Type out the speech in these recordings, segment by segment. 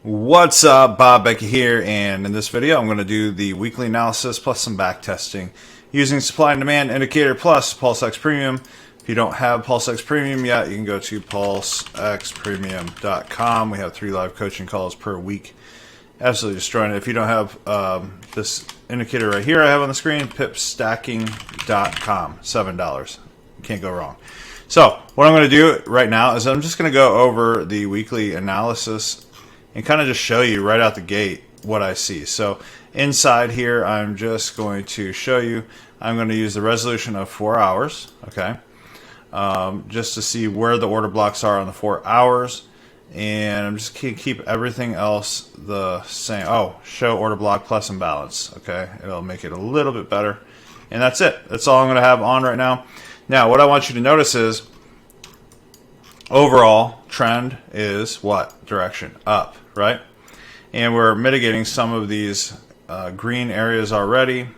What's up, Bob Becky here, and in this video I'm going to do the weekly analysis plus some back testing using supply and demand indicator plus PulseX Premium. If you don't have PulseX Premium yet, you can go to pulsexpremium.com. We have 3 live coaching calls per week. Absolutely destroying it. If you don't have this indicator right here I have on the screen, pipstacking.com, $7. You can't go wrong. So what I'm going to do right now is I'm just going to go over the weekly analysis and kind of just show you right out the gate what I see. So inside here, I'm just going to show you, I'm going to use the resolution of 4 hours, okay, just to see where the order blocks are on the 4 hours, and I'm just going to keep everything else the same. Oh, show order block plus imbalance, okay, it'll make it a little bit better, and that's it. That's all I'm going to have on right now. Now, what I want you to notice is overall trend is what? Direction up, right? And we're mitigating some of these green areas already.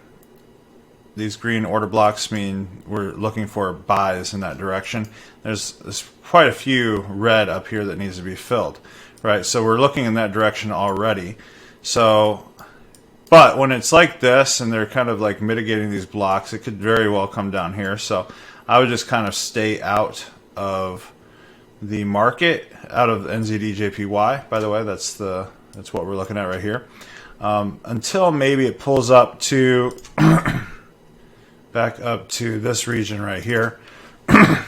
These green order blocks mean we're looking for buys in that direction. There's quite a few red up here that needs to be filled, right? So we're looking in that direction already. So, but when it's like this and they're kind of like mitigating these blocks, it could very well come down here. So I would just kind of stay out of the market, out of NZD/JPY. By the way, that's what we're looking at right here, until maybe it pulls up to back up to this region right here.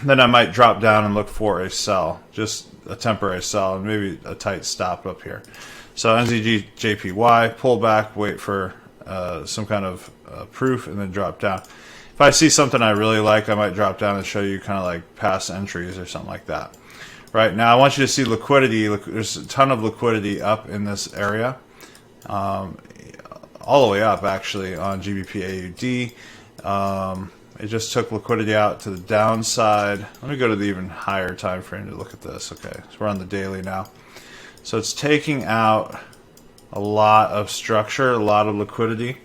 Then I might drop down and look for a sell, just a temporary sell, and maybe a tight stop up here. So NZD/JPY, pull back, wait for some kind of proof, and then drop down. If I see something I really like, I might drop down and show you kind of like past entries or something like that. Right now, I want you to see liquidity. There's a ton of liquidity up in this area, all the way up actually on GBP AUD. It just took liquidity out to the downside. Let me go to the even higher time frame to look at this. Okay, so we're on the daily now. So it's taking out a lot of structure, a lot of liquidity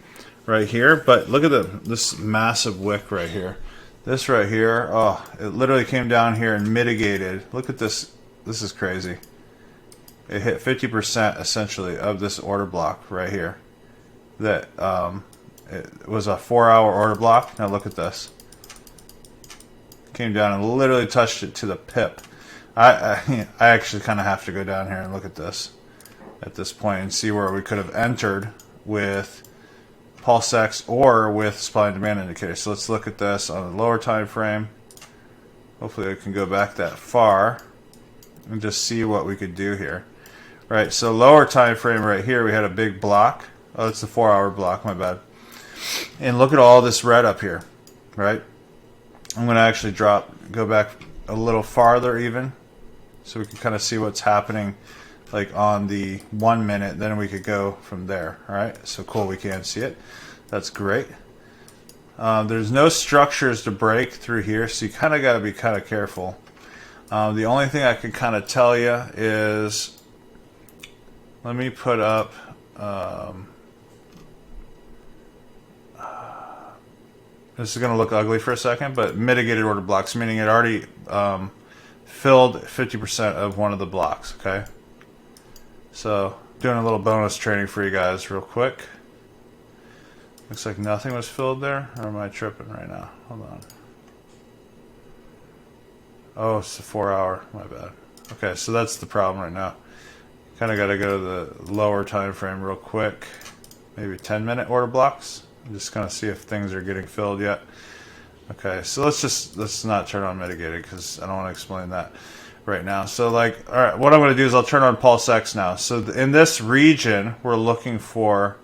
right here. But look at this massive wick right here. This right here, oh, it literally came down here and mitigated. Look at this. This is crazy. It hit 50% essentially of this order block right here. That it was a 4-hour order block. Now look at this. Came down and literally touched it to the pip. I actually kind of have to go down here and look at this at this point and see where we could have entered with PulseX or with supply and demand indicator. So let's look at this on the lower time frame. Hopefully I can go back that far and just see what we could do here. Right, so lower time frame right here, we had a big block. Oh, it's the 4-hour block, my bad. And look at all this red up here, right? I'm going to actually go back a little farther even, so we can kind of see what's happening like on the 1 minute, then we could go from there. All right, so cool, we can see it. That's great. There's no structures to break through here, so you kind of got to be kind of careful. The only thing I can kind of tell you is, let me put up this is going to look ugly for a second, but mitigated order blocks, meaning it already filled 50% of one of the blocks. Okay, so doing a little bonus training for you guys real quick. Looks like nothing was filled there, or am I tripping right now? Hold on. Oh, it's a 4-hour, my bad. Okay, so that's the problem right now. Kind of got to go to the lower time frame real quick. Maybe 10-minute order blocks. I'm just going to see if things are getting filled yet. Okay, so let's not turn on mitigated because I don't want to explain that right now. So like, all right, what I'm going to do is I'll turn on PulseX now. So in this region, we're looking for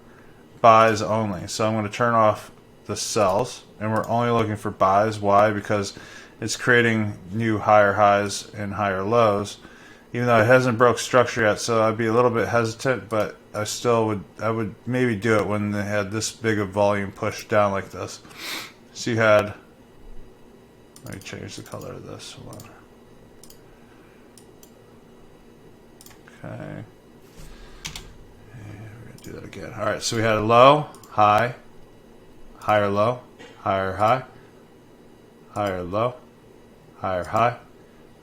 buys only. So I'm going to turn off the sells, and we're only looking for buys. Why? Because it's creating new higher highs and higher lows, even though it hasn't broke structure yet. So I'd be a little bit hesitant, but I would maybe do it when they had this big of volume pushed down like this. So you had, let me change the color of this. Hold on. Okay. We're going to do that again. All right, so we had a low, high, higher low, higher high, higher low, higher high,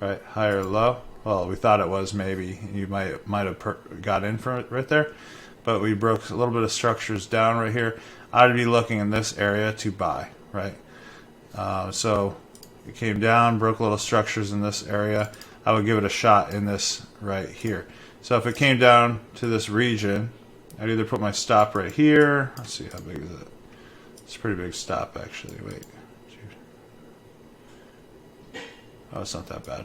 right, higher low. Well, we thought it was maybe. You might have got in from it right there, but we broke a little bit of structures down right here. I'd be looking in this area to buy, right? So it came down, broke little structures in this area. I would give it a shot in this right here. So if it came down to this region, I'd either put my stop right here. Let's see, how big is it? It's a pretty big stop, actually. Wait. Oh, it's not that bad.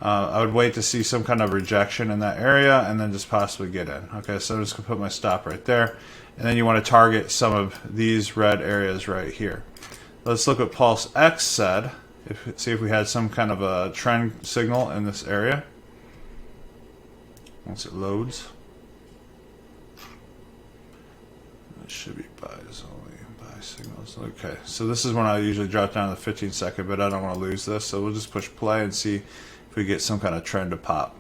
I would wait to see some kind of rejection in that area and then just possibly get in. Okay, so I'm just going to put my stop right there. And then you want to target some of these red areas right here. Let's look what Pulse X said. See if we had some kind of a trend signal in this area. Once it loads. It should be buys only, buy signals. Okay, so this is when I usually drop down to the 15-second, but I don't want to lose this, so we'll just push play and see if we get some kind of trend to pop.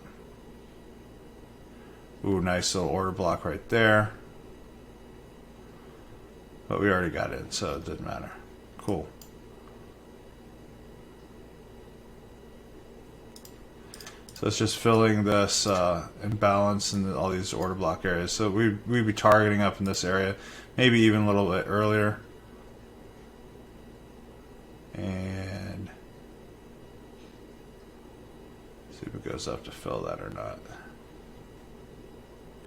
Ooh, nice little order block right there. But we already got in, so it didn't matter. Cool. So it's just filling this imbalance in all these order block areas. So we'd be targeting up in this area, maybe even a little bit earlier. And see if it goes up to fill that or not.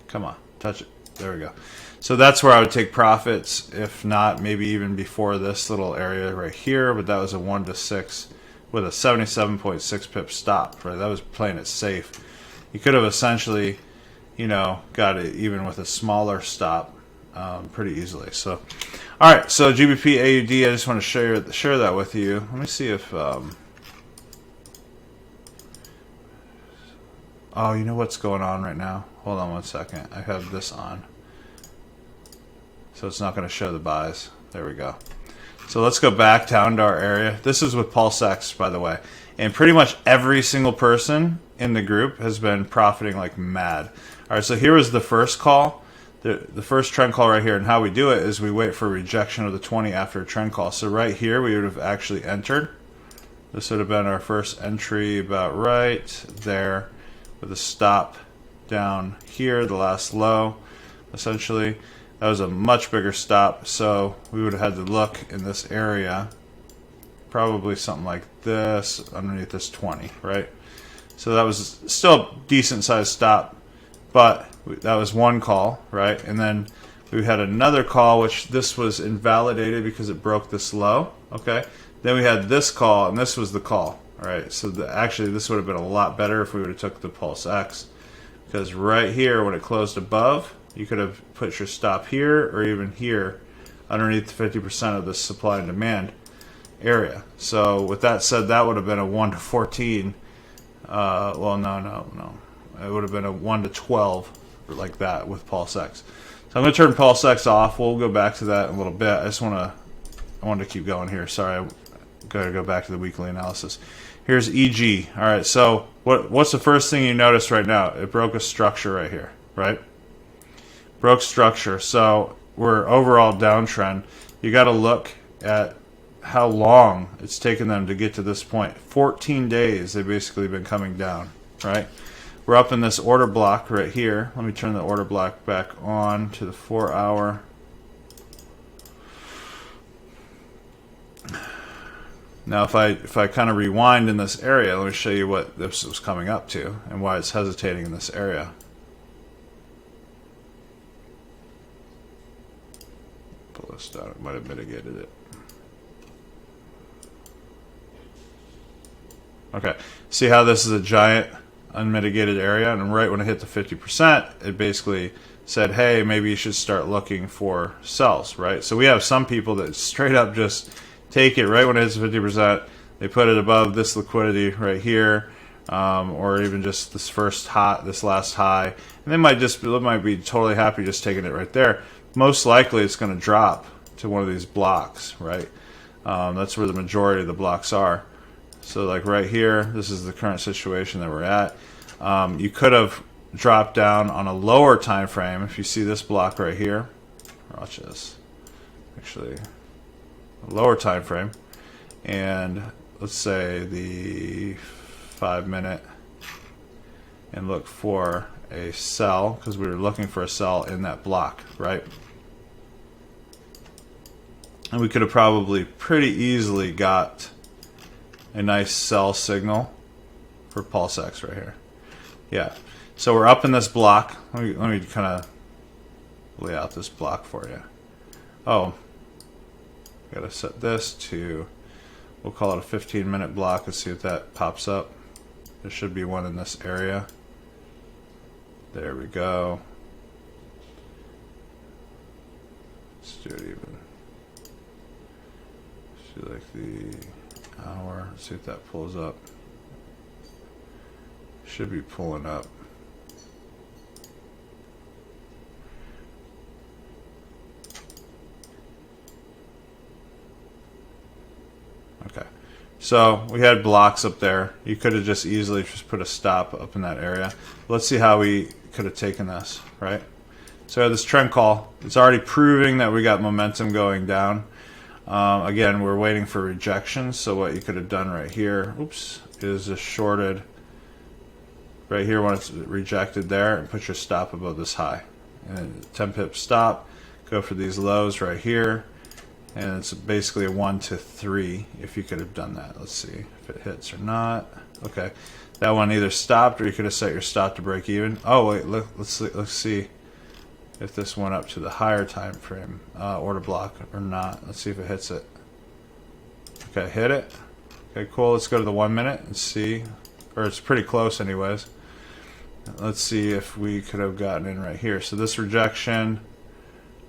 Come on, touch it. There we go. So that's where I would take profits, if not maybe even before this little area right here, but that was a 1 to 6 with a 77.6 pip stop, right? That was playing it safe. You could have essentially, you know, got it even with a smaller stop pretty easily. So, all right, so GBP AUD, I just want to share that with you. Let me see if, oh, you know what's going on right now? Hold on one second. I have this on. So it's not going to show the buys. There we go. So let's go back down to our area. This is with Pulse X, by the way. And pretty much every single person in the group has been profiting like mad. All right, so here was the first call. The first trend call right here. And how we do it is we wait for rejection of the 20 after a trend call. So right here, we would have actually entered. This would have been our first entry about right there with a stop down here, the last low, essentially. That was a much bigger stop, so we would have had to look in this area, probably something like this, underneath this 20, right? So that was still a decent sized stop, but that was one call, right? And then we had another call, which this was invalidated because it broke this low, okay? Then we had this call, and this was the call, all right? So actually, this would have been a lot better if we would have took the Pulse X, because right here, when it closed above, you could have put your stop here or even here underneath 50% of the supply and demand area. So with that said, that would have been a 1 to 14. Well, no. It would have been a 1 to 12 like that with Pulse X. So I'm going to turn Pulse X off. We'll go back to that in a little bit. I wanted to keep going here. Sorry, I got to go back to the weekly analysis. Here's EG. All right, so what's the first thing you notice right now? It broke a structure right here, right? Broke structure. So we're overall downtrend. You got to look at how long it's taken them to get to this point. 14 days they've basically been coming down, right? We're up in this order block right here. Let me turn the order block back on to the 4 hour. Now if I kind of rewind in this area, let me show you what this was coming up to and why it's hesitating in this area. Pull this down, it might have mitigated it. Okay, see how this is a giant unmitigated area, and right when it hit the 50%, it basically said, hey, maybe you should start looking for sells, right? So we have some people that straight up just take it right when it hits 50%, they put it above this liquidity right here, or even just this this last high, and they might be totally happy just taking it right there. Most likely it's going to drop to one of these blocks, right? That's where the majority of the blocks are. So like right here, this is the current situation that we're at. You could have dropped down on a lower time frame. If you see this block right here, watch this, actually a lower time frame, and let's say the 5 minute and look for a sell, because we were looking for a sell in that block, right? And we could have probably pretty easily got a nice sell signal for Pulse X right here. Yeah, so we're up in this block. Let me kind of lay out this block for you. Oh, gotta set this to, we'll call it a 15-minute block. Let's see if that pops up. There should be one in this area. There we go. Let's do it even. Let's do like the hour. Let's see if that pulls up. Should be pulling up. Okay, so we had blocks up there. You could have just easily just put a stop up in that area. Let's see how we could have taken this, right? So this trend call, it's already proving that we got momentum going down. Again, we're waiting for rejection. So what you could have done right here, oops, is just shorted right here when it's rejected there, and put your stop above this high. And 10 pip stop, go for these lows right here. And it's basically a 1 to 3 if you could have done that. Let's see if it hits or not. Okay, that one either stopped, or you could have set your stop to break even. Oh wait, let's see if this went up to the higher time frame order block or not. Let's see if it hits it. Okay, hit it. Okay, cool. Let's go to the 1 minute and see, or it's pretty close anyways. Let's see if we could have gotten in right here. So this rejection,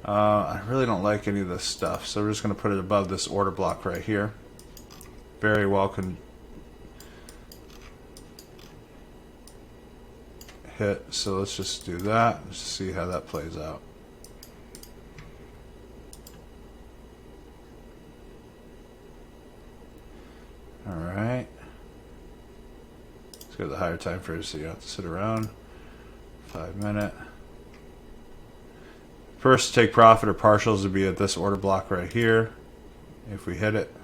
I really don't like any of this stuff, so we're just going to put it above this order block right here. Very well can hit, so let's just do that. Let's see how that plays out. Alright. Let's go to the higher time frame so you don't have to sit around. 5 minute. First, take profit or partials would be at this order block right here, if we hit it.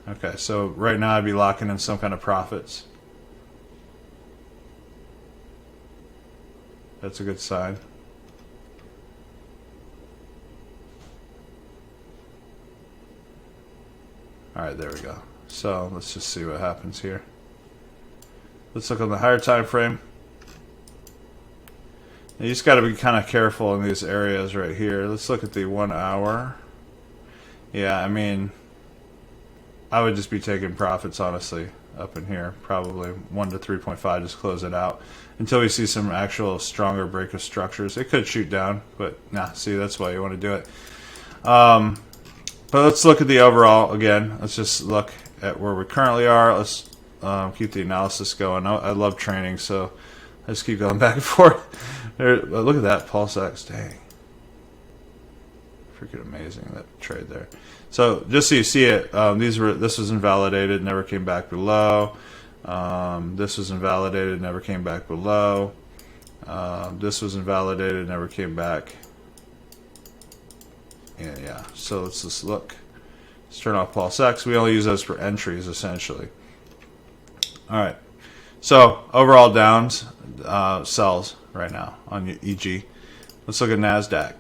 Okay, so right now I'd be locking in some kind of profits. That's a good sign. Alright, there we go. So let's just see what happens here. Let's look on the higher time frame. You just got to be kind of careful in these areas right here. Let's look at the 1 hour. Yeah, I mean, I would just be taking profits honestly up in here, probably 1 to 3.5, just close it out until we see some actual stronger break of structures. It could shoot down, but nah, see, that's why you want to do it. But let's look at the overall again. Let's just look at where we currently are. Let's keep the analysis going. I love training, so I just keep going back and forth. Look at that Pulse X, dang. Freaking amazing, that trade there. So just so you see it, this was invalidated, never came back below. This was invalidated, never came back below. This was invalidated, never came back. And yeah, so let's just look. Let's turn off Pulse X. We only use those for entries essentially. All right. So overall downs, sells right now on EG. Let's look at NASDAQ.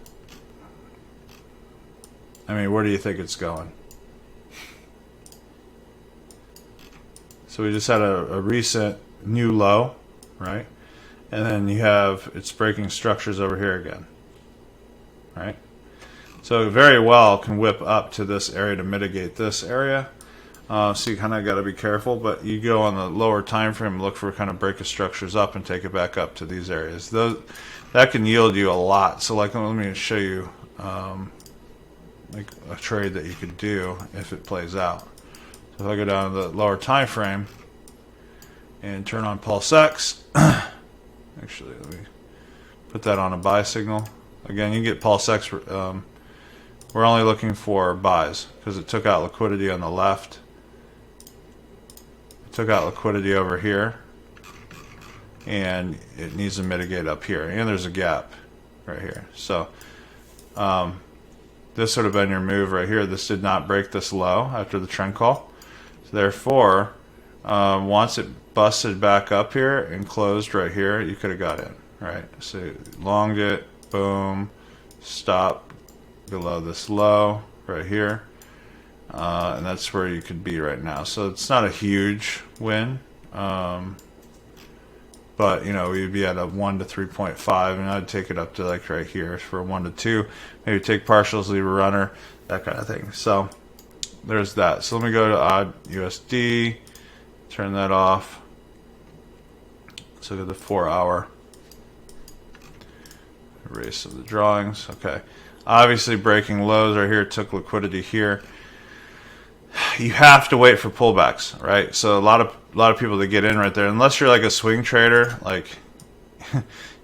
I mean, where do you think it's going? So we just had a recent new low, right? And then you have, it's breaking structures over here again, right? So it very well can whip up to this area to mitigate this area. So you kind of got to be careful, but you go on the lower time frame, look for kind of break of structures up and take it back up to these areas. That can yield you a lot. So like, let me show you like a trade that you could do if it plays out. So if I go down to the lower time frame and turn on Pulse X, actually let me put that on a buy signal. Again, you can get Pulse X. We're only looking for buys because it took out liquidity on the left. It took out liquidity over here, and it needs to mitigate up here. And there's a gap right here. So this would have been your move right here. This did not break this low after the trend call. So therefore, Once it busted back up here and closed right here, you could have got in, right? So longed it, boom, stop below this low right here. And that's where you could be right now. So it's not a huge win. But, you know, we'd be at a 1 to 3.5, and I'd take it up to like right here for a 1 to 2. Maybe take partials, leave a runner, that kind of thing. So there's that. So let me go to odd USD, turn that off. Let's look at the 4 hour. Erase of the drawings. Okay. Obviously breaking lows right here, took liquidity here. You have to wait for pullbacks, right? So a lot of people that get in right there, unless you're like a swing trader, like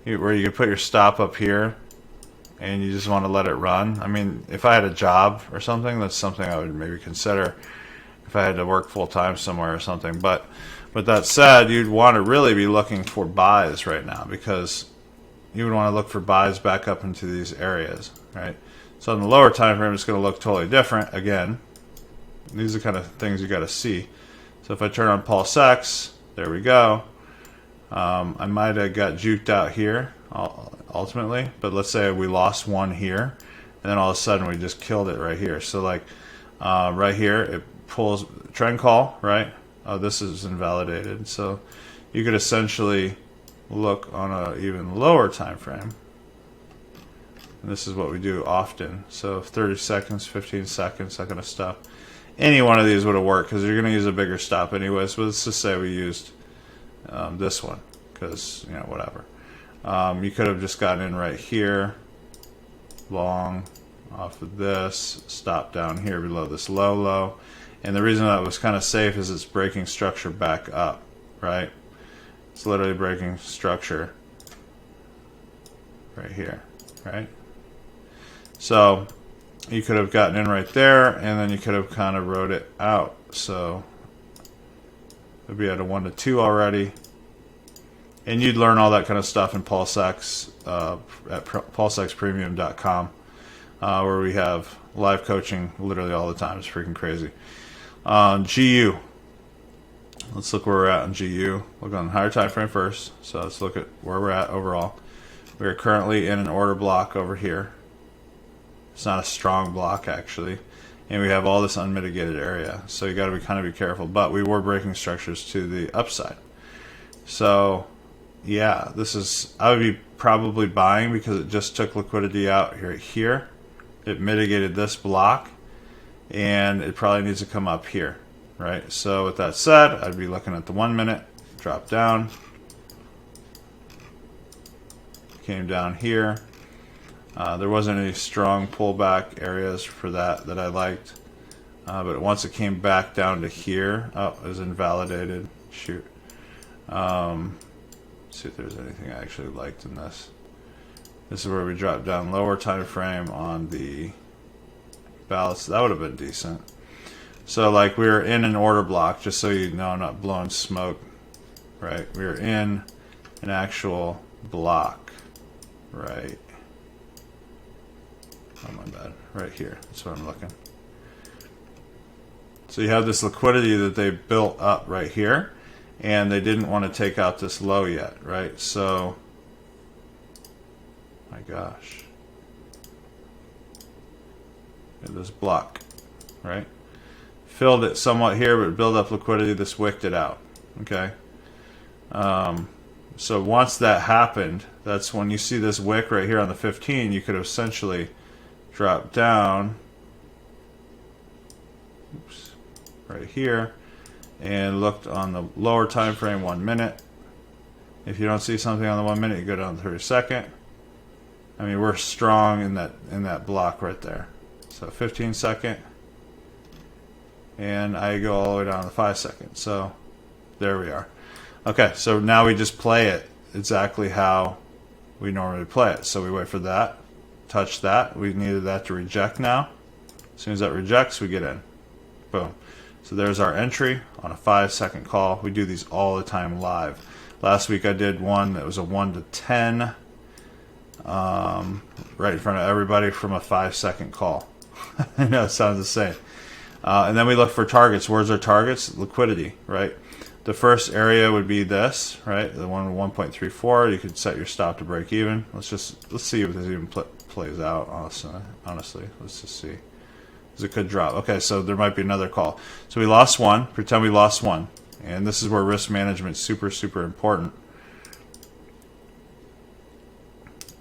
where you can put your stop up here and you just want to let it run. I mean, if I had a job or something, that's something I would maybe consider if I had to work full time somewhere or something. But with that said, you'd want to really be looking for buys right now, because you would want to look for buys back up into these areas, right? So in the lower time frame, it's going to look totally different. Again, these are kind of things you got to see. So if I turn on Pulse X, there we go. I might have got juked out here ultimately, but let's say we lost one here, and then all of a sudden we just killed it right here. So like right here, it pulls trend call, right? Oh, this is invalidated. So you could essentially look on a even lower time frame. And this is what we do often. So 30 seconds, 15 seconds, that kind of stuff. Any one of these would have worked, because you're going to use a bigger stop anyways. But let's just say we used this one, because, you know, whatever. You could have just gotten in right here, long off of this, stop down here below this low. And the reason that was kind of safe is it's breaking structure back up, right? It's literally breaking structure right here, right? So you could have gotten in right there, and then you could have kind of rode it out. So it'd be at a 1 to 2 already. And you'd learn all that kind of stuff in PulseX at pulsexpremium.com, where we have live coaching literally all the time. It's freaking crazy. GU. Let's look where we're at on GU. Look on the higher time frame first. So let's look at where we're at overall. We are currently in an order block over here. It's not a strong block actually, and we have all this unmitigated area. So you got to kind of be careful. But we were breaking structures to the upside. So yeah, this is, I would be probably buying, because it just took liquidity out here. It mitigated this block, and it probably needs to come up here, right? So with that said, I'd be looking at the 1 minute, drop down, came down here. There wasn't any strong pullback areas for that I liked, but once it came back down to here, oh, it was invalidated. Shoot. Let's see if there's anything I actually liked in this. This is where we dropped down lower time frame on the ballast. That would have been decent. So like we were in an order block, just so you know, I'm not blowing smoke, right? We were in an actual block, right? Oh my bad, right here. That's what I'm looking. So you have this liquidity that they built up right here, and they didn't want to take out this low yet, right? So, my gosh. This block, right? Filled it somewhat here, but build up liquidity. This wicked it out, okay? So once that happened, that's when you see this wick right here on the 15, you could essentially drop down, oops, right here, and looked on the lower time frame 1 minute. If you don't see something on the 1 minute, you go down to 30 second. I mean, we're strong in that block right there. So 15 second, and I go all the way down to 5 seconds. So there we are. Okay, so now we just play it exactly how we normally play it. So we wait for that, touch that. We needed that to reject now. As soon as that rejects, we get in. Boom. So there's our entry on a 5 second call. We do these all the time live. Last week I did one that was a 1 to 10, right in front of everybody from a 5 second call. I know it sounds the same. And then we look for targets. Where's our targets? Liquidity, right? The first area would be this, right? The one 1.34. You could set your stop to break even. Let's see if this even plays out. Honestly, let's just see. Because it could drop. Okay, so there might be another call. So we lost one. Pretend we lost one, and this is where risk management is super important.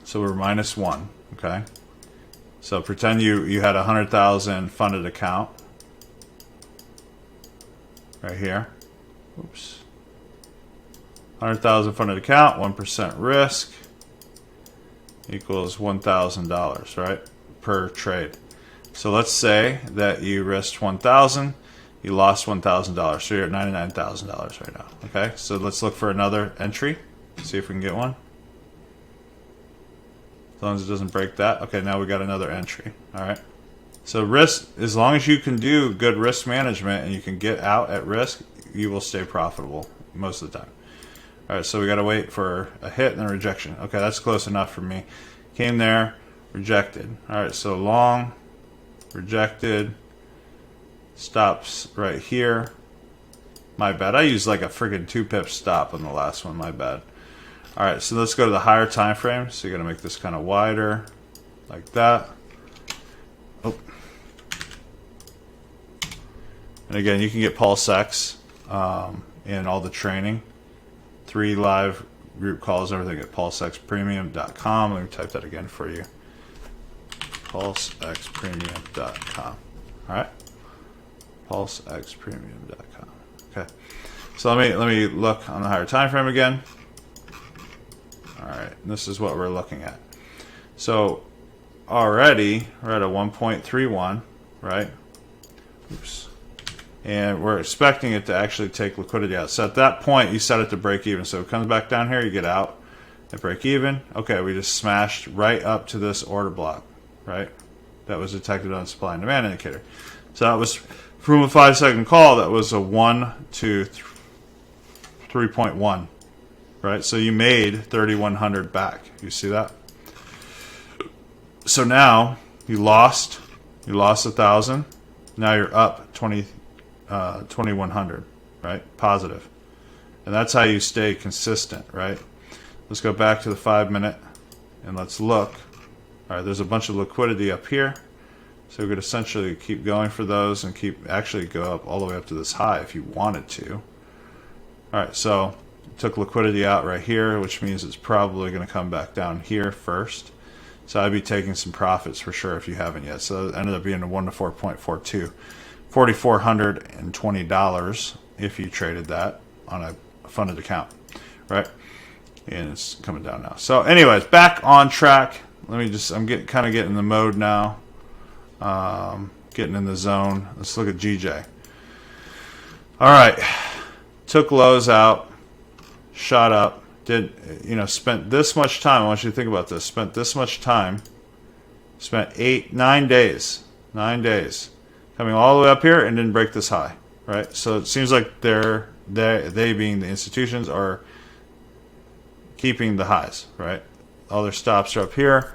So we're -1. Okay. So pretend you had 100,000 funded account right here. Oops. 100,000 funded account, 1% risk equals $1,000, right? Per trade. So let's say that you risked 1,000, you lost $1,000, so you're at $99,000 right now. Okay, so let's look for another entry, see if we can get one. As long as it doesn't break that. Okay, now we got another entry. All right. So risk, as long as you can do good risk management and you can get out at risk, you will stay profitable most of the time. All right, so we got to wait for a hit and a rejection. Okay, that's close enough for me. Came there, rejected. All right, so long, rejected, stops right here. My bad. I used like a friggin' 2-pip stop on the last one. My bad. All right, so let's go to the higher time frame. So you're gonna make this kind of wider, like that. Oh. And again, you can get PulseX in all the training. 3 live group calls, everything at pulsexpremium.com. Let me type that again for you. pulsexpremium.com. All right, pulsexpremium.com. Okay, so let me look on the higher time frame again. All right, this is what we're looking at. So already we're at a 1.31, right? Oops. And we're expecting it to actually take liquidity out. So at that point, you set it to break even. So it comes back down here, you get out at break even. Okay, we just smashed right up to this order block, right? That was detected on the supply and demand indicator. So that was from a 5-second call, that was a 1 to 3.1, right? So you made 3,100 back. You see that? So now you lost 1,000. Now you're up 2,100, right? Positive. And that's how you stay consistent, right? Let's go back to the 5-minute and let's look. All right, there's a bunch of liquidity up here. So we could essentially keep going for those and actually go up all the way up to this high if you wanted to. All right, so took liquidity out right here, which means it's probably going to come back down here first. So I'd be taking some profits for sure if you haven't yet. So it ended up being a 1 to 4.42. $4,420 if you traded that on a funded account, right? And it's coming down now. So anyways, back on track. I'm kind of getting in the mode now. Getting in the zone. Let's look at GJ. All right, took lows out, shot up, spent this much time. I want you to think about this. Spent this much time, spent 9 days, coming all the way up here and didn't break this high, right? So it seems like they being the institutions are keeping the highs, right? All their stops are up here.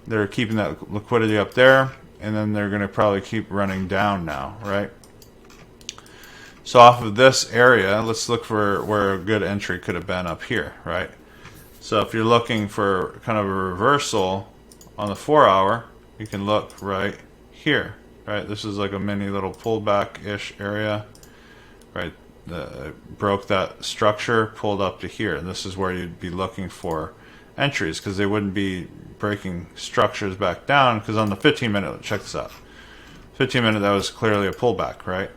They're keeping that liquidity up there, and then they're going to probably keep running down now, right? So off of this area, let's look for where a good entry could have been up here, right? So if you're looking for kind of a reversal on the 4-hour, you can look right here, right? This is like a mini little pullback-ish area, right? Broke that structure, pulled up to here, and this is where you'd be looking for entries because they wouldn't be breaking structures back down, because on the 15-minute, check this out, 15-minute, that was clearly a pullback, right?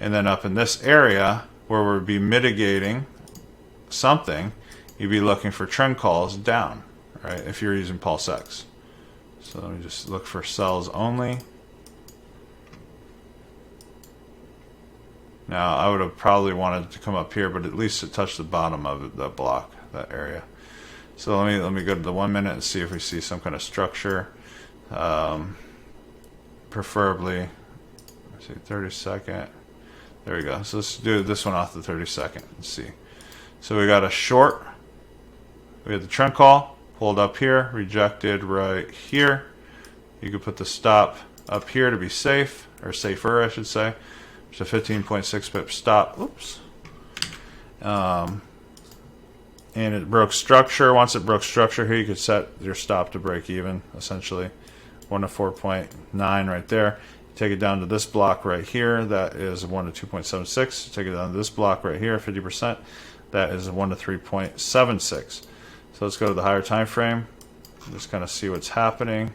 And then up in this area where we'd be mitigating something, you'd be looking for trend calls down, right? If you're using PulseX. So let me just look for sells only. Now I would have probably wanted to come up here, but at least it touched the bottom of the block, that area. So let me go to the 1 minute and see if we see some kind of structure. Preferably, let's see, 30-second. There we go. So let's do this one off the 30-second and see. So we got a short. We had the trend call, pulled up here, rejected right here. You could put the stop up here to be safe, or safer, I should say. So 15.6 pip stop. Oops. And it broke structure. Once it broke structure here, you could set your stop to break even, essentially. 1 to 4.9 right there. Take it down to this block right here. That is 1 to 2.76. Take it down to this block right here, 50%. That is 1 to 3.76. So let's go to the higher time frame. Just kind of see what's happening.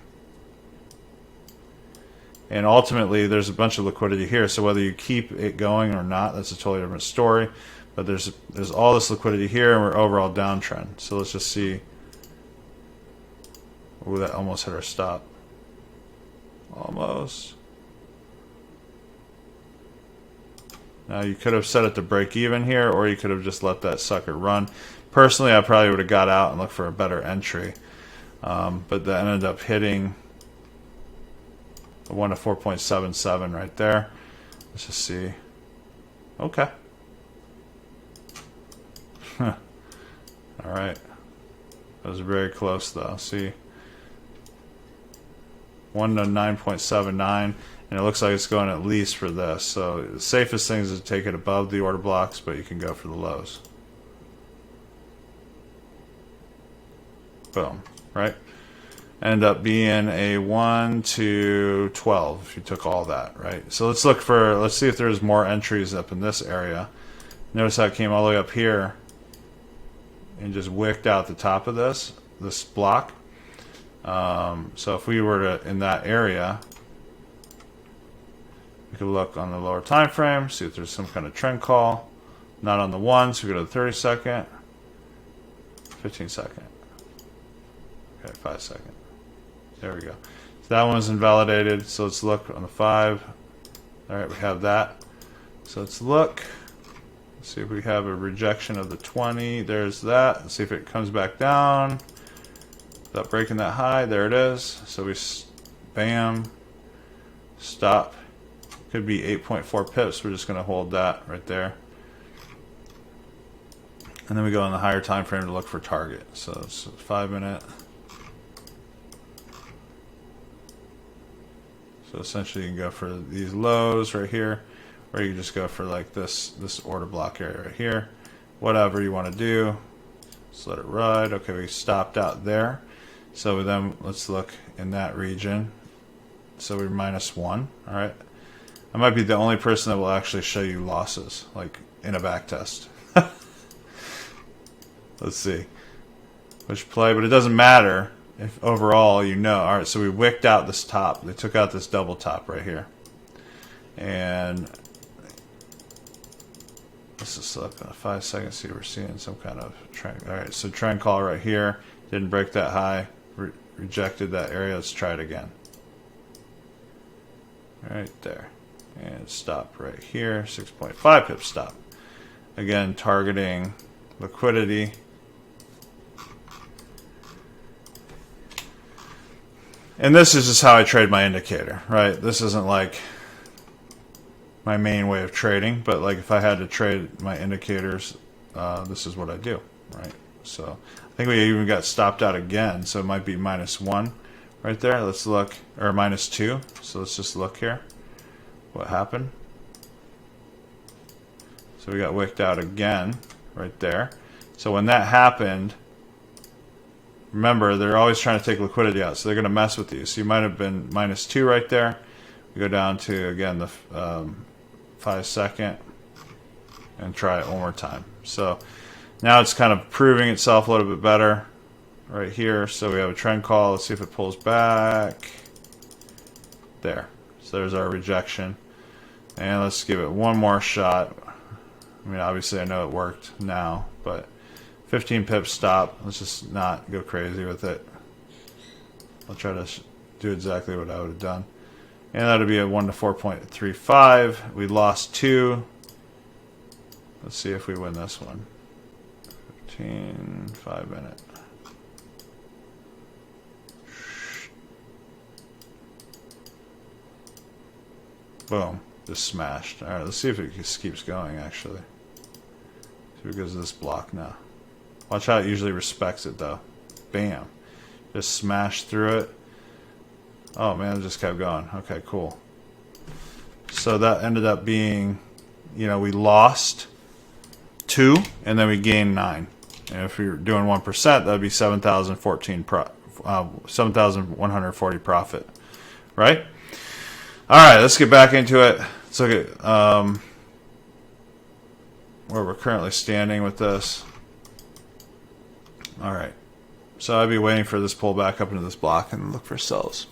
And ultimately, there's a bunch of liquidity here. So whether you keep it going or not, that's a totally different story. But there's all this liquidity here, and we're overall downtrend. So let's just see. Ooh, that almost hit our stop. Almost. Now you could have set it to break even here, or you could have just let that sucker run. Personally, I probably would have got out and looked for a better entry. But that ended up hitting a 1 to 4.77 right there. Let's just see. Okay. All right. That was very close though. See, 1 to 9.79, and it looks like it's going at least for this. So the safest thing is to take it above the order blocks, but you can go for the lows. Boom. Right. End up being a 1 to 12 if you took all that. Right. So let's see if there's more entries up in this area. Notice how it came all the way up here and just wicked out the top of this block. So if we were to in that area, we could look on the lower time frame, see if there's some kind of trend call. Not on the 1, so we go to the 30 second, 15 second, okay, 5 second. There we go. So that one's invalidated. So let's look on the 5. All right, we have that. So let's look. See if we have a rejection of the 20. There's that. Let's see if it comes back down without breaking that high. There it is. So we bam, stop. Could be 8.4 pips. We're just going to hold that right there. And then we go on the higher time frame to look for target. So it's a 5 minute. So essentially you can go for these lows right here, or you can just go for like this order block area right here. Whatever you want to do. Just let it ride. Okay, we stopped out there. So then let's look in that region. So we're -1. All right. I might be the only person that will actually show you losses, like in a back test. Let's see which play, but it doesn't matter if overall you know. All right, so we wicked out this top. They took out this double top right here, and let's just look in 5 seconds. See, we're seeing some kind of trend. All right, so trend call right here. Didn't break that high. Rejected that area. Let's try it again. Right there. And stop right here. 6.5 pip stop. Again, targeting liquidity. And this is just how I trade my indicator, right? This isn't like my main way of trading, but like if I had to trade my indicators, this is what I do, right? So I think we even got stopped out again, so it might be -1 right there. Let's look, or -2. So let's just look here. What happened? So we got wicked out again right there. So when that happened, remember, they're always trying to take liquidity out, so they're going to mess with you. So you might have been -2 right there. We go down to, again, the 5 second and try it one more time. So now it's kind of proving itself a little bit better right here. So we have a trend call. Let's see if it pulls back. There. So there's our rejection. And let's give it one more shot. I mean, obviously I know it worked now, but 15 pips stop. Let's just not go crazy with it. I'll try to do exactly what I would have done. And that'll be a 1 to 4.35. We lost 2. Let's see if we win this one. 15, 5 minute. Boom. Just smashed. Alright, let's see if it just keeps going, actually. See if it goes to this block now. Watch how it usually respects it, though. Bam. Just smashed through it. Oh, man, it just kept going. Okay, cool. So that ended up being, we lost 2 and then we gained 9. And if you're doing 1%, that'd be 7,140 profit, right? All right, let's get back into it. Let's look at where we're currently standing with this. All right, so I'd be waiting for this pullback up into this block and look for sells.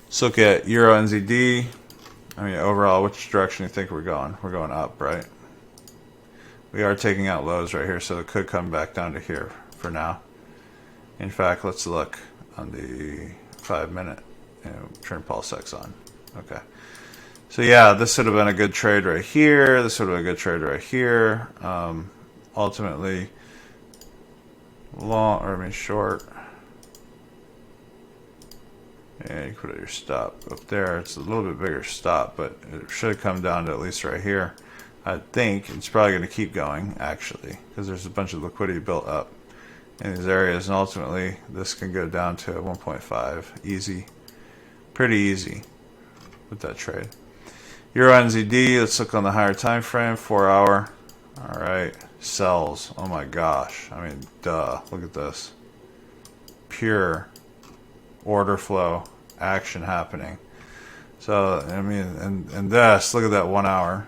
Let's look at Euro NZD. I mean, overall, which direction do you think we're going? We're going up, right? We are taking out lows right here, so it could come back down to here for now. In fact, let's look on the 5-minute and turn Pulse X on. Okay. So yeah, this would have been a good trade right here. This would have been a good trade right here. Ultimately, short. Yeah, you put your stop up there. It's a little bit bigger stop, but it should have come down to at least right here. I think it's probably going to keep going, actually, because there's a bunch of liquidity built up in these areas, and ultimately this can go down to 1.5. Easy. Pretty easy with that trade. Euro NZD, let's look on the higher time frame, 4 hour. All right, sells. Oh my gosh. I mean, duh. Look at this. Pure order flow action happening. So, I mean, and this, look at that 1 hour.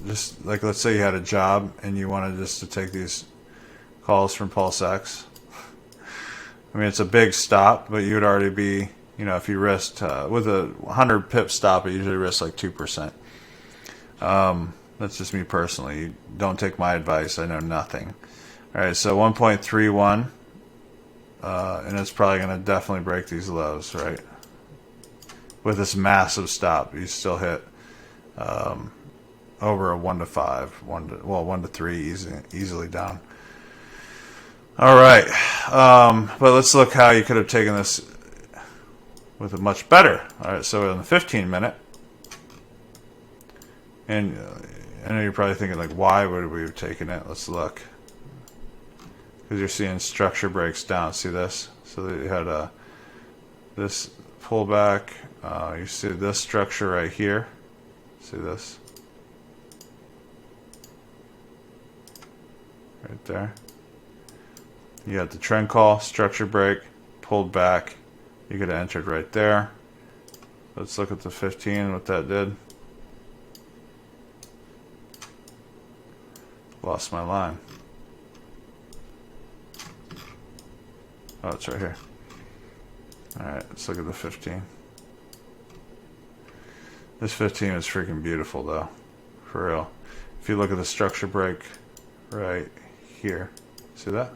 Just like, let's say you had a job and you wanted just to take these calls from Pulse X. I mean, it's a big stop, but you would already be, if you risked, with a 100 pip stop, it usually risks like 2%. That's just me personally. Don't take my advice. I know nothing. All right, so 1.31, and it's probably going to definitely break these lows, right? With this massive stop, you still hit over a 1 to 5, 1 to 3, easily down. All right, but let's look how you could have taken this with a much better. All right, so in the 15-minute, and I know you're probably thinking, like, why would we have taken it? Let's look. Because you're seeing structure breaks down. See this? So that you had this pullback. You see this structure right here. See this? Right there. You got the trend call, structure break, pulled back. You could have entered right there. Let's look at the 15, what that did. Lost my line. Oh, it's right here. Alright, let's look at the 15. This 15 is freaking beautiful, though. For real. If you look at the structure break right here. See that?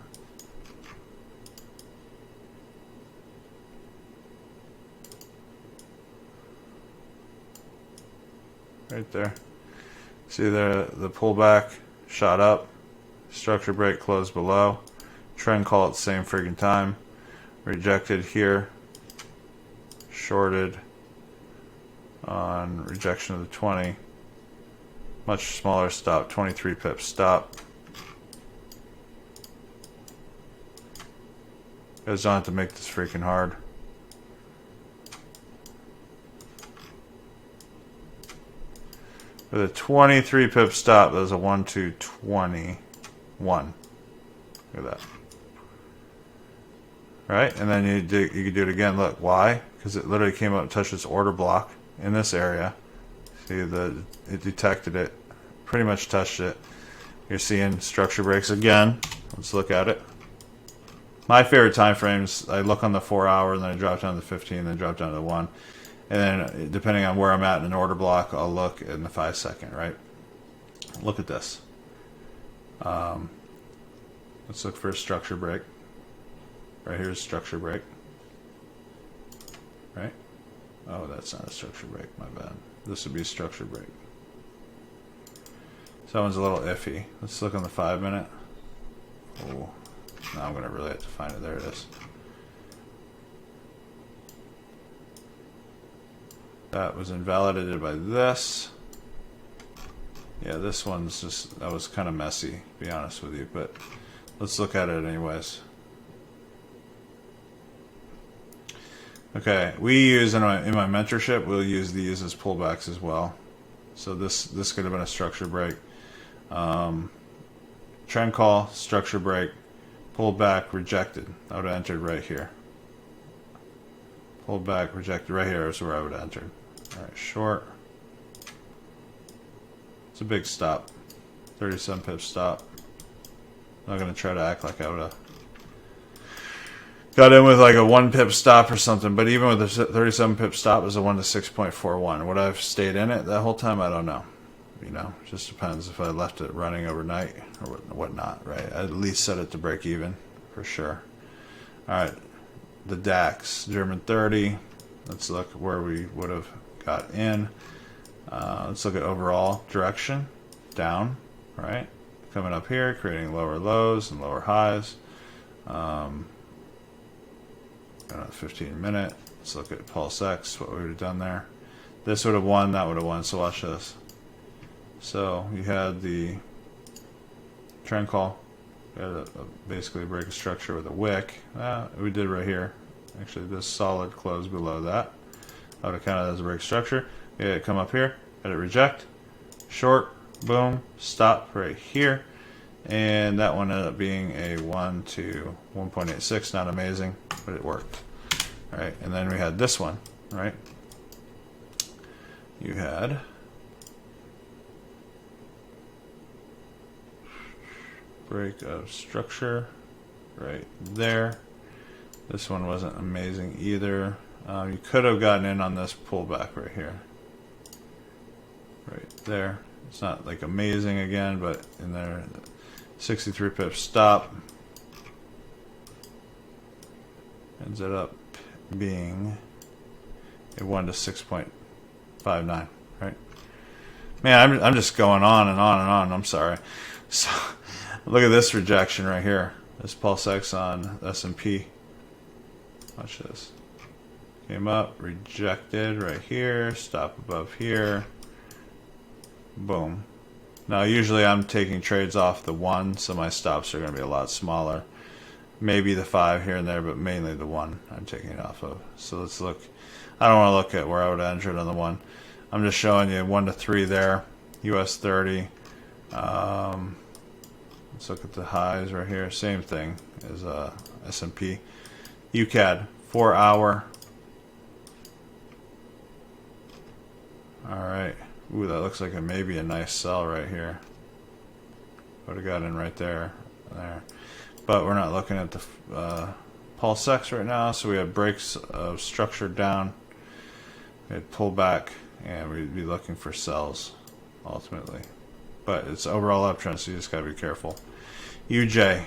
Right there. See there, the pullback shot up, structure break closed below, trend call at the same freaking time, rejected here, shorted on rejection of the 20, much smaller stop, 23 pips stop. You guys don't have to make this freaking hard. With a 23 pip stop, there's a 1 to 21. Look at that. Right? And then you can do it again. Look, why? Because it literally came up and touched this order block in this area. See, it detected it. Pretty much touched it. You're seeing structure breaks again. Let's look at it. My favorite time frames, I look on the 4 hour, and then I drop down to 15, then drop down to 1. And then, depending on where I'm at in an order block, I'll look in the 5 second, right? Look at this. Let's look for a structure break. Right here's structure break. Right? Oh, that's not a structure break, my bad. This would be a structure break. So that one's a little iffy. Let's look on the 5 minute. Oh, now I'm going to really have to find it. There it is. That was invalidated by this. Yeah, this one's just, that was kind of messy, to be honest with you, but let's look at it anyways. Okay, we use in my mentorship, we'll use these as pullbacks as well. So this could have been a structure break. Trend call, structure break, pulled back, rejected. I would have entered right here. Pulled back, rejected. Right here is where I would have entered. All right, short. It's a big stop. 37 pip stop. I'm not going to try to act like I would have got in with like a 1 pip stop or something, but even with the 37 pip stop, it was a 1 to 6.41. Would I have stayed in it that whole time? I don't know. You know, just depends if I left it running overnight or whatnot, right? I'd at least set it to break even for sure. All right, the DAX, German 30. Let's look where we would have got in. Let's look at overall direction, down, right? Coming up here, creating lower lows and lower highs. 15 minute. Let's look at Pulse X, what we would have done there. This would have won, that would have won, so watch this. So you had the trend call, we had basically break a structure with a wick. We did right here. Actually, this solid close below that. I would have counted as a break structure. We had it come up here, had it reject, short, boom, stop right here. And that one ended up being a 1 to 1.86. Not amazing, but it worked. All right, and then we had this one, right? You had break of structure right there. This one wasn't amazing either. You could have gotten in on this pullback right here. Right there. It's not like amazing again, but in there, 63 pip stop. Ends it up being a 1 to 6.59, right? Man, I'm just going on and on and on. I'm sorry. So look at this rejection right here. This Pulse X on S&P. Watch this. Came up, rejected right here, stop above here. Boom. Now usually I'm taking trades off the 1, so my stops are going to be a lot smaller. Maybe the 5 here and there, but mainly the 1 I'm taking it off of. So let's look. I don't want to look at where I would have entered on the 1. I'm just showing you 1 to 3 there. US 30. Let's look at the highs right here. Same thing as S&P. UCAD 4 hour. All right. Ooh, that looks like maybe a nice sell right here. Would have got in right there. But we're not looking at the Pulse X right now, so we have breaks of structure down. We'd pull back, and we'd be looking for sells ultimately. But it's overall uptrend, so you just got to be careful. UJ.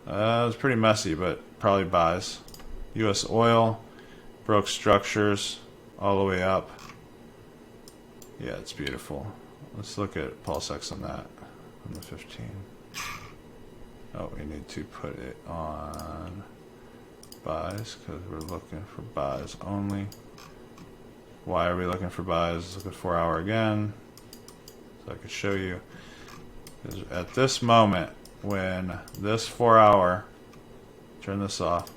It was pretty messy, but probably buys. US oil broke structures all the way up. Yeah, it's beautiful. Let's look at Pulse X on that, on the 15. Oh, we need to put it on buys because we're looking for buys only. Why are we looking for buys? Let's look at 4 hour again, so I can show you. Because at this moment, when this 4 hour, turn this off.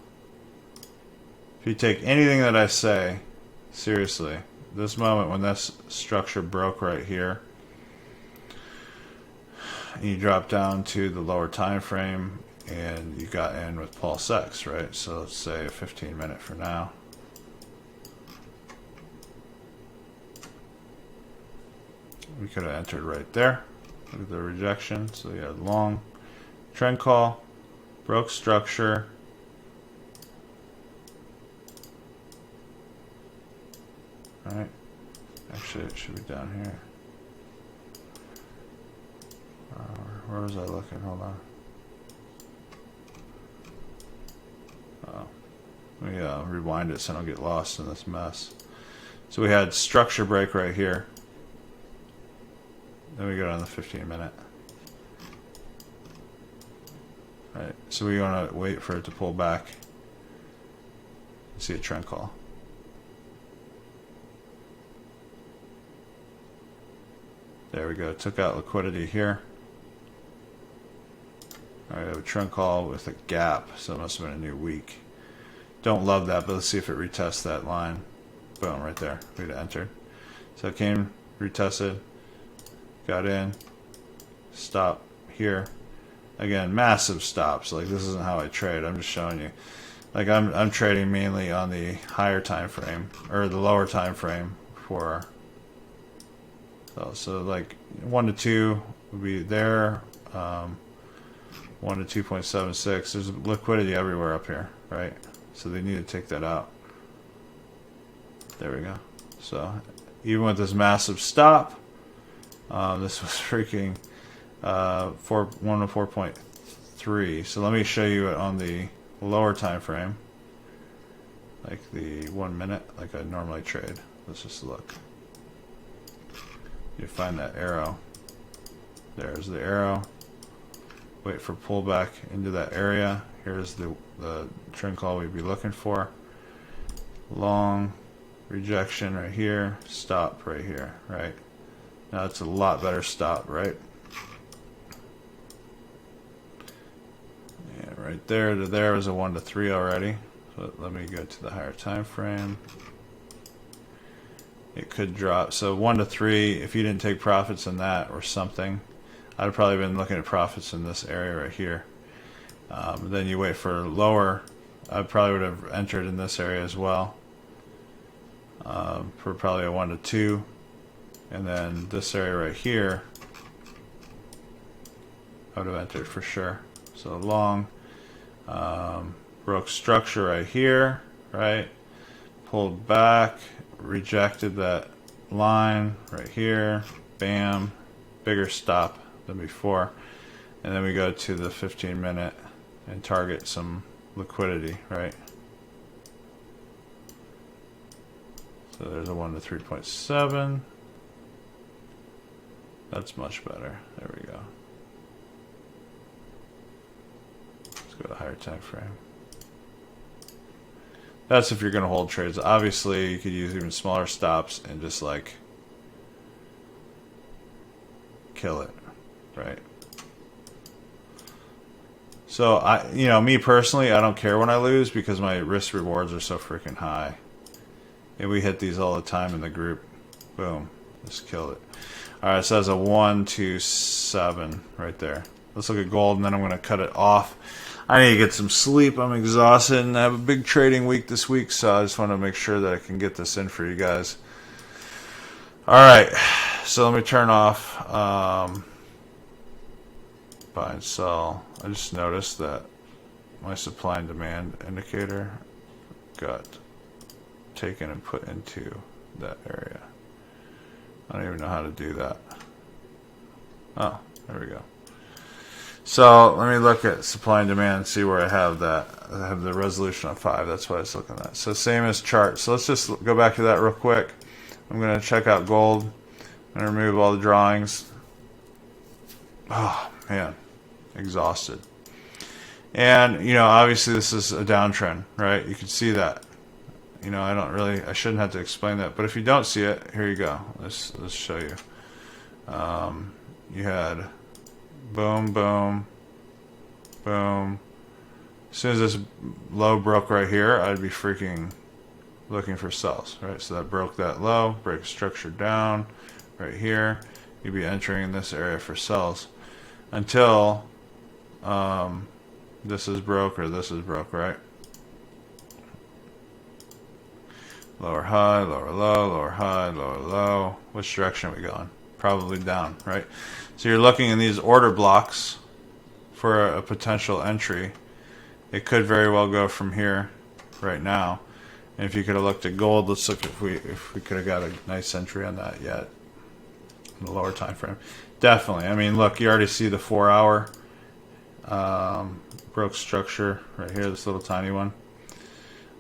If you take anything that I say seriously, this moment when this structure broke right here, and you drop down to the lower time frame, and you got in with Pulse X, right? So let's say a 15 minute for now. We could have entered right there. Look at the rejection. So you had long trend call, broke structure. All right. Actually, it should be down here. Where was I looking? Hold on. Let me rewind it so I don't get lost in this mess. So we had structure break right here. Then we go down the 15 minute. All right. So we want to wait for it to pull back. See a trend call. There we go. Took out liquidity here. All right, I have a trend call with a gap, so it must have been a new week. Don't love that, but let's see if it retests that line. Boom, right there. We'd entered. So it came, retested, got in, stop here. Again, massive stops. Like, this isn't how I trade. I'm just showing you. Like, I'm trading mainly on the higher time frame or the lower time frame for. So like 1 to 2 would be there. 1 to 2.76. There's liquidity everywhere up here, right? So they need to take that out. There we go. So even with this massive stop, this was freaking 1 to 4.3. So let me show you it on the lower time frame, like the 1 minute, like I normally trade. Let's just look. You find that arrow. There's the arrow. Wait for pullback into that area. Here's the trend call we'd be looking for. Long rejection right here. Stop right here. Right now, it's a lot better stop, right? Yeah, right there to there was a 1 to 3 already. So let me go to the higher time frame. It could drop. So 1 to 3, if you didn't take profits in that or something, I'd have probably been looking at profits in this area right here. Then you wait for lower. I probably would have entered in this area as well for probably a 1 to 2. And then this area right here, I would have entered for sure. So long, broke structure right here, right? Pulled back, rejected that line right here, bam, bigger stop than before. And then we go to the 15-minute and target some liquidity, right? So there's a 1 to 3.7. That's much better. There we go. Let's go to higher time frame. That's if you're going to hold trades. Obviously, you could use even smaller stops and just like kill it, right? So me personally, I don't care when I lose because my risk rewards are so freaking high, and we hit these all the time in the group. Boom, just killed it. All right, so that's a 1 to 7 right there. Let's look at gold, and then I'm going to cut it off. I need to get some sleep. I'm exhausted, and I have a big trading week this week, so I just want to make sure that I can get this in for you guys. All right, so let me turn off buy and sell. I just noticed that my supply and demand indicator got taken and put into that area. I don't even know how to do that. Oh, there we go. So let me look at supply and demand and see where I have that. I have the resolution on 5. That's what I was looking at. So same as chart. So let's just go back to that real quick. I'm going to check out gold and remove all the drawings. Oh, man. Exhausted. And, obviously this is a downtrend, right? You can see that. I shouldn't have to explain that. But if you don't see it, here you go. Let's show you. You had boom, boom, boom. As soon as this low broke right here, I'd be freaking looking for sells, right? So that broke that low, break structure down right here. You'd be entering in this area for sells until this is broke or this is broke, right? Lower high, lower low, lower high, lower low. Which direction are we going? Probably down, right? So you're looking in these order blocks for a potential entry. It could very well go from here right now. And if you could have looked at gold, let's look if we could have got a nice entry on that yet in the lower time frame. Definitely. I mean, look, you already see the 4-hour broke structure right here, this little tiny one.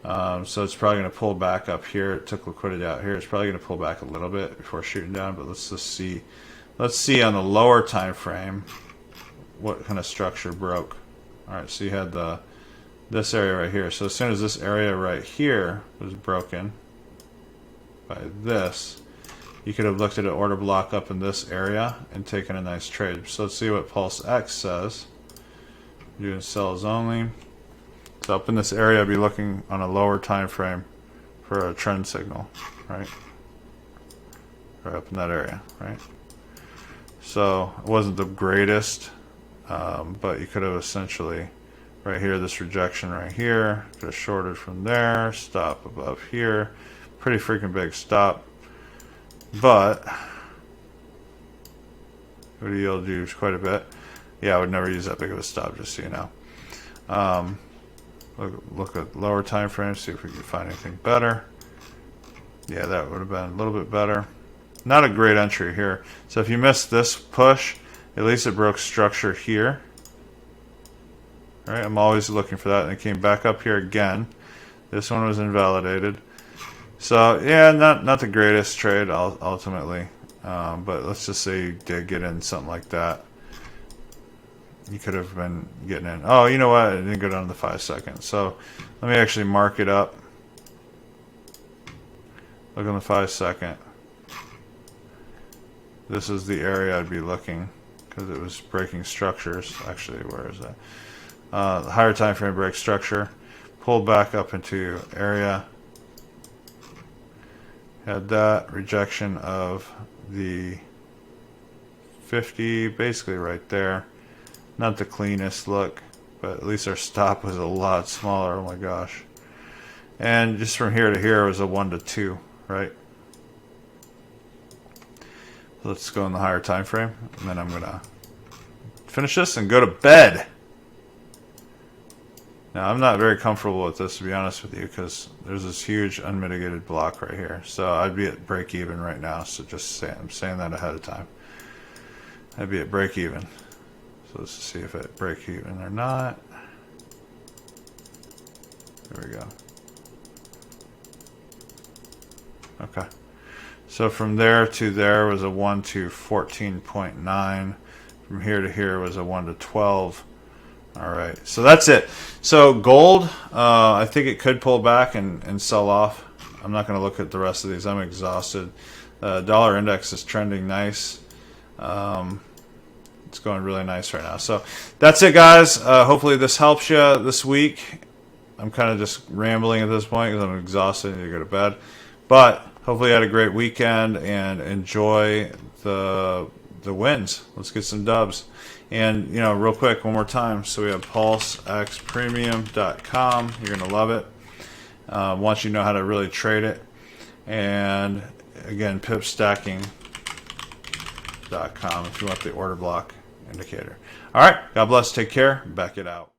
So it's probably going to pull back up here. It took liquidity out here. It's probably going to pull back a little bit before shooting down, but let's just see. Let's see on the lower time frame what kind of structure broke. All right, so you had this area right here. So as soon as this area right here was broken by this, you could have looked at an order block up in this area and taken a nice trade. So let's see what Pulse X says. Doing sells only. So up in this area, I'll be looking on a lower time frame for a trend signal, right? right up in that area, right? So it wasn't the greatest, but you could have essentially, right here, this rejection right here, could have shorted from there, stop above here, pretty freaking big stop, but it would yield you quite a bit. Yeah, I would never use that big of a stop, just so you know. Look at lower time frames, see if we can find anything better. Yeah, that would have been a little bit better. Not a great entry here. So if you missed this push, at least it broke structure here. All right, I'm always looking for that. And it came back up here again. This one was invalidated. So yeah, not the greatest trade ultimately. But let's just say you did get in something like that. You could have been getting in. Oh, you know what? It didn't go down to the 5 seconds. So let me actually mark it up. Look on the 5 second. This is the area I'd be looking because it was breaking structures. Actually, where is that? The higher time frame break structure. Pulled back up into area. Had that rejection of the 50, basically right there. Not the cleanest look, but at least our stop was a lot smaller. Oh my gosh. And just from here to here was a 1 to 2, right? Let's go in the higher time frame, and then I'm gonna finish this and go to bed. Now I'm not very comfortable with this, to be honest with you, because there's this huge unmitigated block right here. So I'd be at break even right now. So I'm saying that ahead of time. I'd be at break even. So let's see if it break even or not. There we go. Okay. So from there to there was a 1 to 14.9. From here to here was a 1 to 12. All right. So that's it. So gold, I think it could pull back and sell off. I'm not going to look at the rest of these. I'm exhausted. Dollar index is trending nice. It's going really nice right now. So that's it, guys. Hopefully this helps you this week. I'm kind of just rambling at this point because I'm exhausted and need to go to bed. But hopefully you had a great weekend and enjoy the wins. Let's get some dubs. And, you know, real quick, one more time. So we have pulsexpremium.com. You're going to love it. Once you know how to really trade it. And, again, pipstacking.com if you want the order block indicator. All right. God bless. Take care. Back it out.